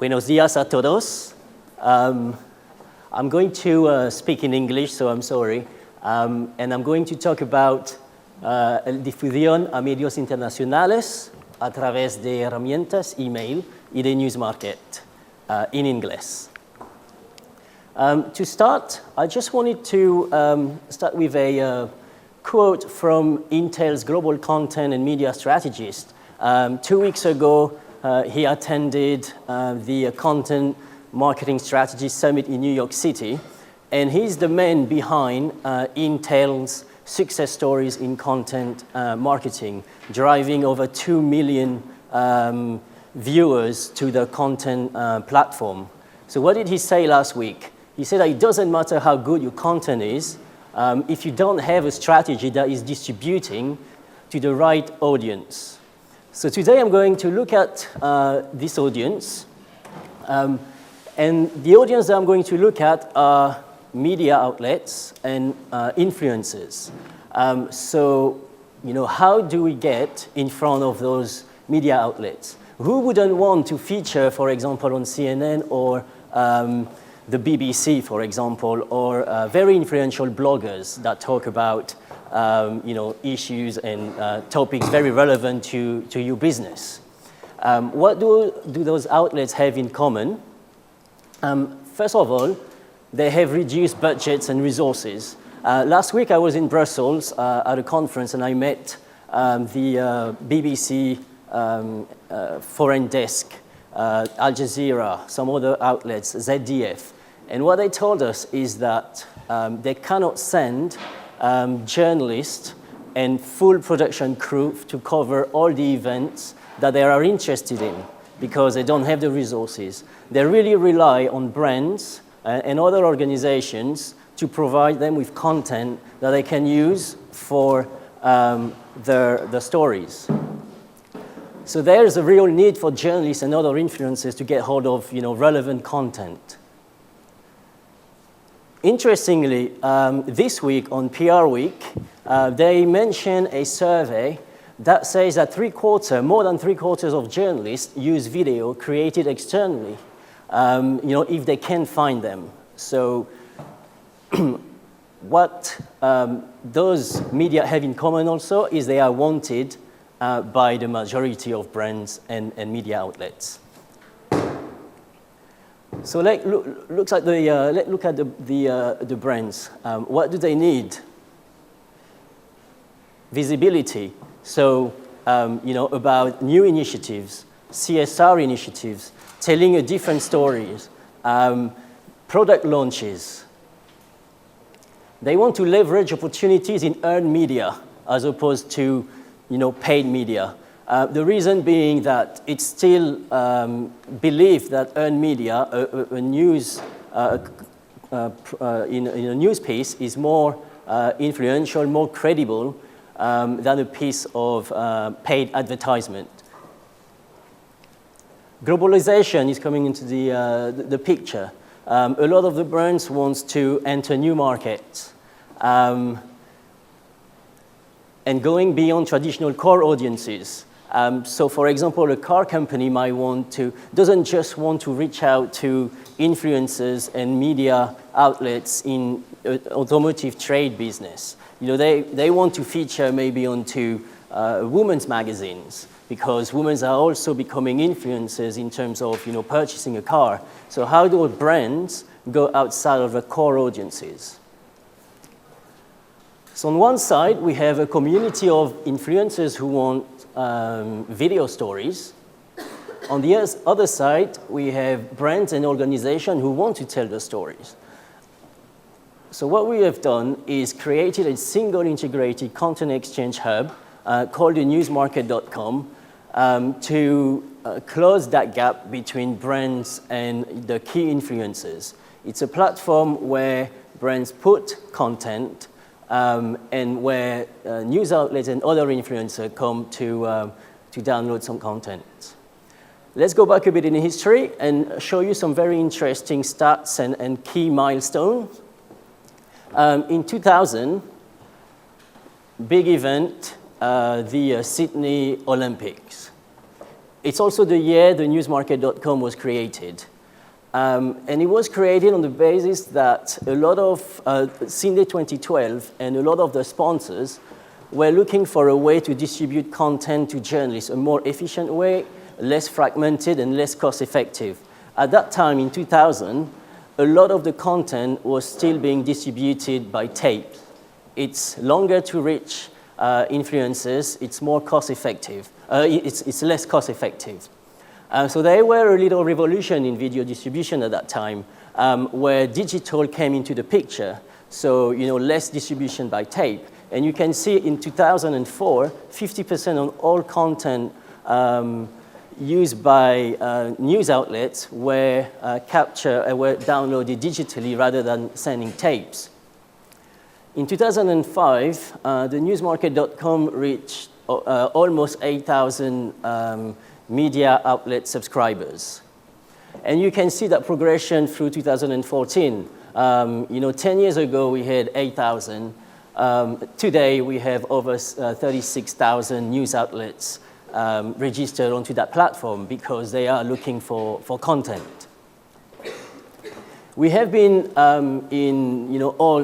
Buenos días a todos. I'm going to speak in English, so I'm sorry. And I'm going to talk about difusión a medios internacionales a través de herramientas, email y de news market in English. To start, I just wanted to start with a quote from Intel's global content and media strategist. 2 weeks ago, he attended the Content Marketing Strategy Summit in New York City, and he's the man behind Intel's success stories in content marketing, driving over 2 million viewers to the content platform. So what did he say last week? He said that it doesn't matter how good your content is, if you don't have a strategy that is distributing to the right audience. So today I'm going to look at this audience. And the audience that I'm going to look at are media outlets and influencers. So, how do we get in front of those media outlets? Who wouldn't want to feature, for example, on CNN or the BBC, for example, or very influential bloggers that talk about issues and topics very relevant to your business? What do those outlets have in common? First of all, they have reduced budgets and resources. Last week I was in Brussels at a conference and I met the BBC foreign desk, Al Jazeera, some other outlets, ZDF. And what they told us is that they cannot send journalists and full production crew to cover all the events that they are interested in because they don't have the resources. They really rely on brands and other organizations to provide them with content that they can use for their stories. So there's a real need for journalists and other influencers to get hold of relevant content. Interestingly, this week on PR Week, they mentioned a survey that says that more than three quarters of journalists use video created externally, if they can find them. So what those media have in common also is they are wanted by the majority of brands and media outlets. So let's look at the brands. What do they need? Visibility. So, about new initiatives, CSR initiatives, telling a different stories, product launches. They want to leverage opportunities in earned media as opposed to, paid media. The reason being that it's still believed that earned media, a news in a news piece, is more influential, more credible than a piece of paid advertisement. Globalization is coming into the picture. A lot of the brands want to enter new markets and going beyond traditional core audiences. So, for example, a car company doesn't just want to reach out to influencers and media outlets in automotive trade business. They want to feature maybe onto women's magazines because women are also becoming influencers in terms of purchasing a car. So how do brands go outside of the core audiences? So on one side, we have a community of influencers who want video stories. On the other side, we have brands and organizations who want to tell the stories. So what we have done is created a single integrated content exchange hub called the newsmarket.com to close that gap between brands and the key influencers. It's a platform where brands put content and where news outlets and other influencers come to download some content. Let's go back a bit in history and show you some very interesting stats and key milestones. In 2000, big event, the Sydney Olympics. It's also the year the newsmarket.com was created. And it was created on the basis that a lot of, Sunday 2012, and a lot of the sponsors were looking for a way to distribute content to journalists, a more efficient way, less fragmented and less cost-effective. At that time, in 2000, a lot of the content was still being distributed by tape. It's longer to reach influencers, it's more cost-effective, it's less cost-effective. So there were a little revolution in video distribution at that time, where digital came into the picture. So, less distribution by tape. And you can see in 2004, 50% of all content used by news outlets were were downloaded digitally rather than sending tapes. In 2005, the newsmarket.com reached almost 8,000 media outlet subscribers. And you can see that progression through 2014. 10 years ago, we had 8,000. Today, we have over 36,000 news outlets registered onto that platform because they are looking for content. We have been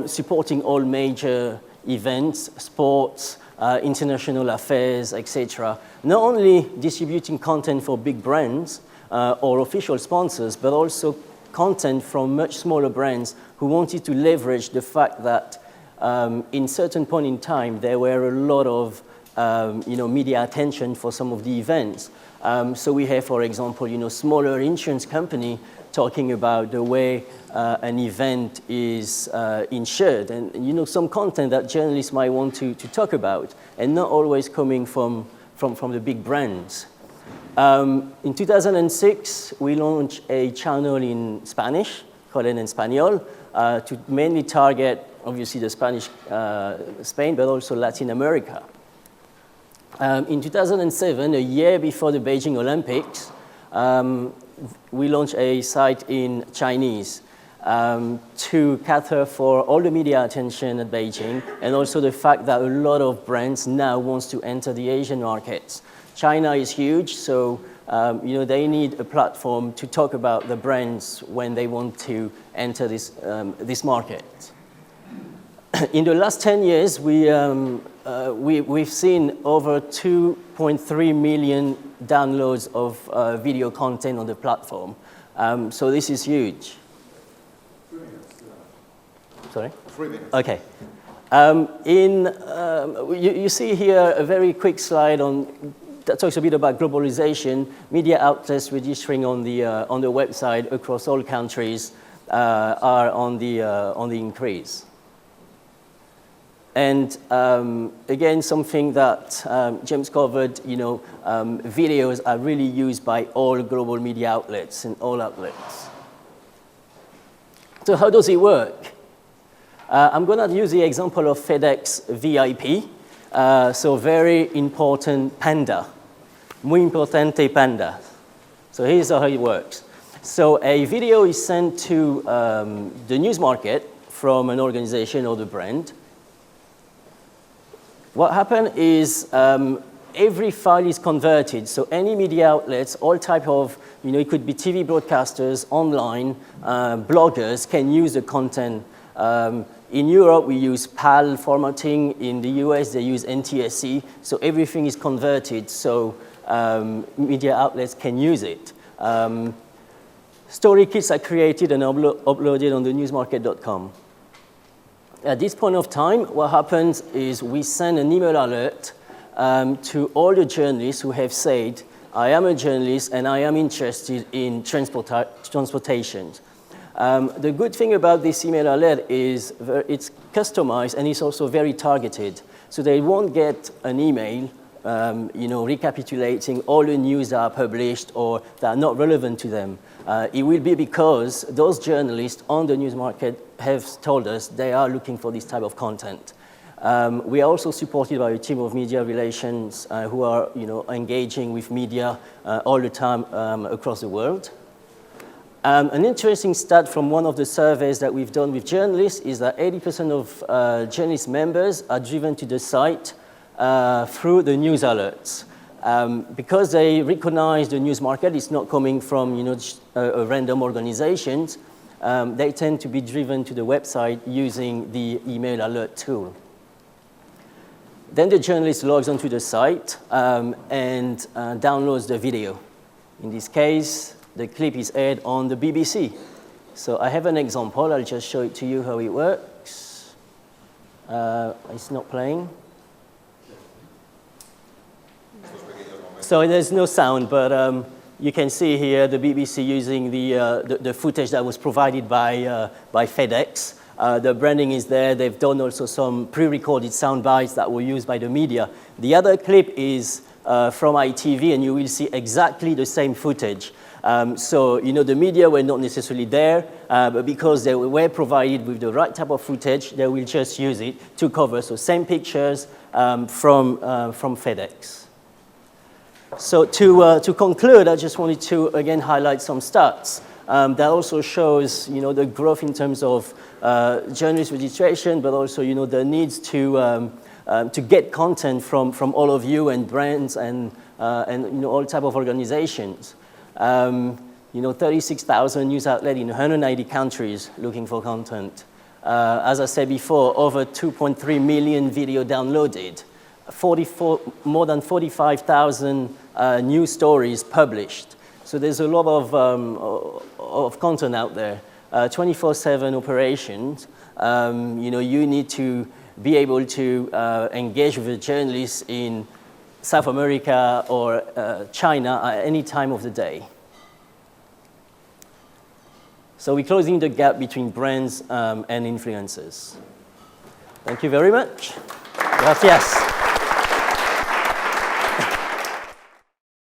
supporting all major events, sports, international affairs, etc. Not only distributing content for big brands or official sponsors, but also content from much smaller brands who wanted to leverage the fact that in certain point in time, there were a lot of media attention for some of the events. So we have, for example, smaller insurance company talking about the way an event is insured, and some content that journalists might want to talk about, and not always coming from the big brands. In 2006, we launched a channel in Spanish, called En Español, to mainly target, obviously, the Spanish Spain, but also Latin America. In 2007, a year before the Beijing Olympics, we launched a site in Chinese to cater for all the media attention at Beijing, and also the fact that a lot of brands now want to enter the Asian markets. China is huge, so they need a platform to talk about the brands when they want to enter this market. In the last 10 years, we've seen over 2.3 million downloads of video content on the platform. So this is huge. 3 minutes. Sorry? 3 minutes. Okay. You see here a very quick slide that talks a bit about globalization. Media outlets registering on the website across all countries are on the increase. And again, something that James covered, videos are really used by all global media outlets and all outlets. So how does it work? I'm going to use the example of FedEx VIP. So very important panda. Muy importante panda. So here's how it works. So a video is sent to the news market from an organization or the brand. What happens is every file is converted. So any media outlets, all type of, it could be TV broadcasters, online, bloggers can use the content. In Europe, we use PAL formatting. In the US, they use NTSC. So everything is converted so media outlets can use it. Story kits are created and uploaded on the newsmarket.com. At this point of time, what happens is we send an email alert to all the journalists who have said, I am a journalist and I am interested in transportation. The good thing about this email alert is it's customized and it's also very targeted. So they won't get an email recapitulating all the news that are published or that are not relevant to them. It will be because those journalists on the news market have told us they are looking for this type of content. We are also supported by a team of media relations who are engaging with media all the time across the world. An interesting stat from one of the surveys that we've done with journalists is that 80% of journalist members are driven to the site through the news alerts. Because they recognize the news market is not coming from a random organization, they tend to be driven to the website using the email alert tool. Then the journalist logs onto the site and downloads the video. In this case, the clip is aired on the BBC. So I have an example. I'll just show it to you how it works. It's not playing. So there's no sound, but you can see here the BBC using the footage that was provided by FedEx. The branding is there. They've done also some pre-recorded sound bites that were used by the media. The other clip is from ITV, and you will see exactly the same footage. So, the media were not necessarily there, but because they were provided with the right type of footage, they will just use it to cover. So same pictures from FedEx. So to conclude, I just wanted to, again, highlight some stats. That also shows, the growth in terms of journalist registration, but also, the needs to get content from all of you and brands and all type of organizations. 36,000 news outlets in 190 countries looking for content. As I said before, over 2.3 million video downloaded. More than 45,000 news stories published. So there's a lot of content out there. 24/7 operations. You need to be able to engage with a journalist in South America or China at any time of the day. So we're closing the gap between brands and influencers. Thank you very much. Gracias.